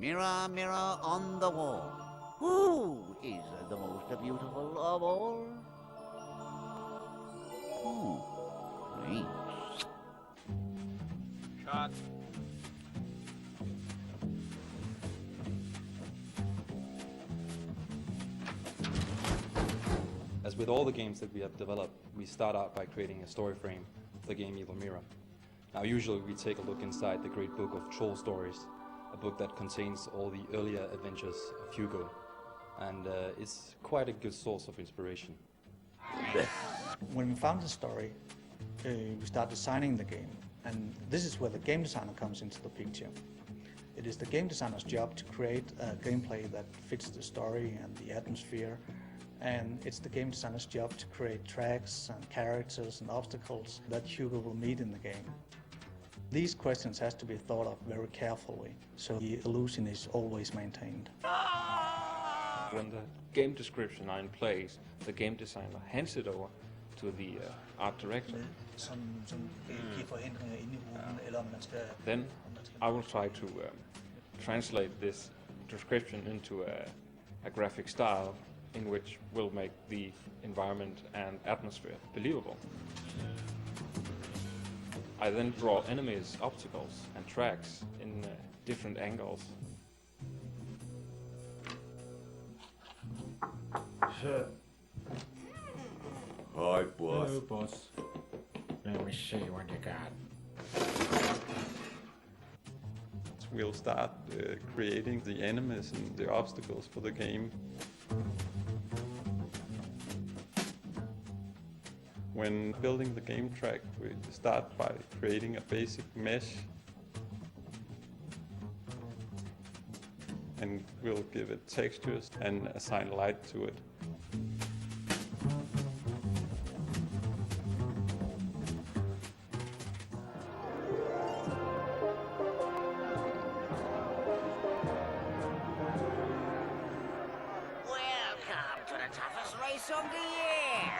Mirror, mirror on the wall, who is the most beautiful of all? Great. Cut. As with all the games that we have developed, we start out by creating a story frame for the game Evil Mirror. Now usually we take a look inside the great book of Troll Stories, a book that contains all the earlier adventures of Hugo, and it's quite a good source of inspiration. When we found the story, we start designing the game, and this is where the game designer comes into the picture. It is the game designer's job to create a gameplay that fits the story and the atmosphere, and it's the game designer's job to create tracks and characters and obstacles that Hugo will meet in the game. These questions have to be thought of very carefully, so the illusion is always maintained. When the game description are in place, the game designer hands it over to the art director. Then I will try to translate this description into a graphic style in which will make the environment and atmosphere believable. I then draw enemies, obstacles and tracks in different angles. Sure. Hi, boss. Hello, boss. Let me see what you got. We'll start creating the enemies and the obstacles for the game. When building the game track, we start by creating a basic mesh, and we'll give it textures and assign light to it. Welcome to the toughest race of the year,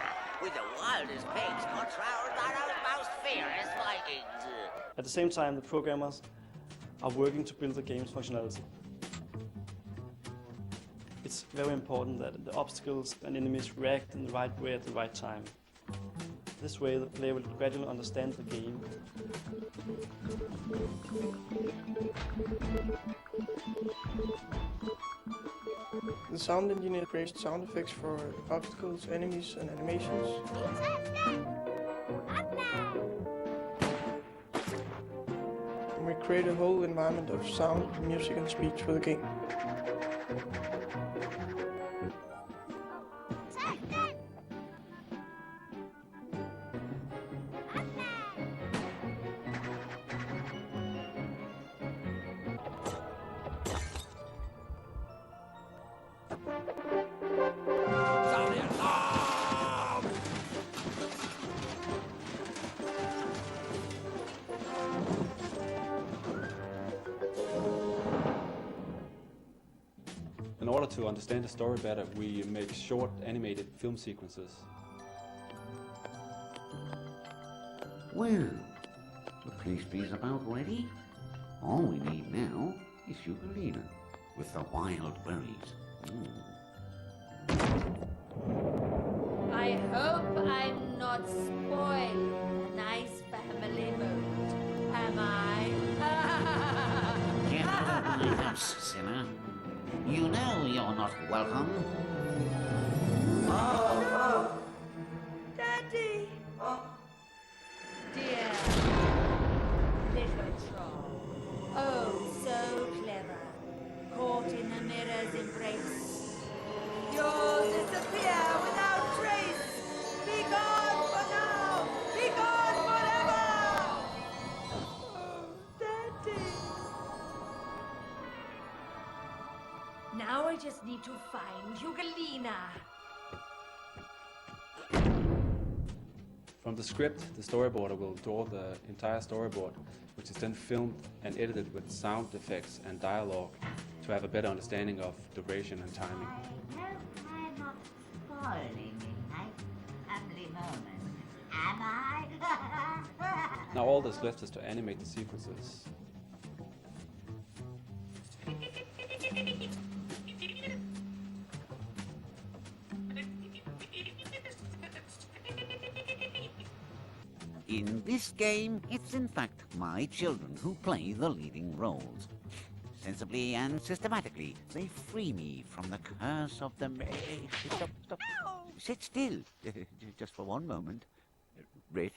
with the wildest pigs controlled by the most fierce Vikings. At the same time, the programmers are working to build the game's functionality. It's very important that the obstacles and enemies react in the right way at the right time. This way, the player will gradually understand the game. The sound engineer creates sound effects for obstacles, enemies, and animations. And we create a whole environment of sound, music, and speech for the game. In order to understand the story better, we make short animated film sequences. Well, the pastry's about ready. All we need now is Sugarina with the wild berries. I hope I'm not spoiling a nice family moment, am I? Get out of my house, sinner. You know you're not welcome. Daddy! Dear little troll. Oh, so clever. Caught in the mirror's embrace. You'll disappear without trace. Be gone for now. Be gone forever. Oh, Daddy. Now I just need to find Hugelina. From the script, the storyboarder will draw the entire storyboard, which is then filmed and edited with sound effects and dialogue to have a better understanding of duration and timing. I hope I'm not spoiling a nice family moment, am I? Now all that's left is to animate the sequences. In this game, it's in fact my children who play the leading roles. Sensibly and systematically, they free me from the curse of the... Stop. Sit still, just for one moment. Rit,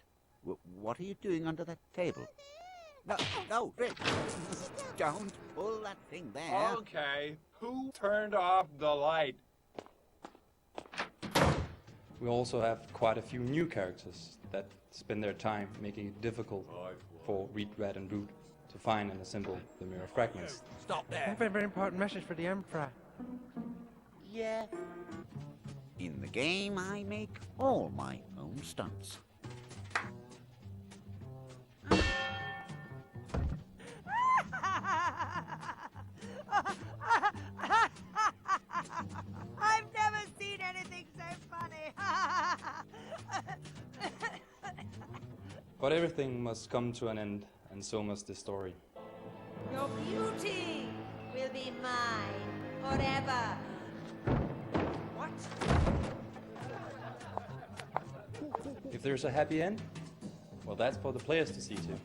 what are you doing under that table? No, Rit, don't pull that thing there. Okay, who turned off the light? We also have quite a few new characters that spend their time making it difficult for Read, Rat, and Root to find and assemble the mirror fragments. Stop I there. have a very important message for the Emperor. Yeah. In the game, I make all my own stunts. I've never seen anything so funny. But everything must come to an end, and so must this story. Your beauty will be mine forever. What? If there's a happy end, well, that's for the players to see too.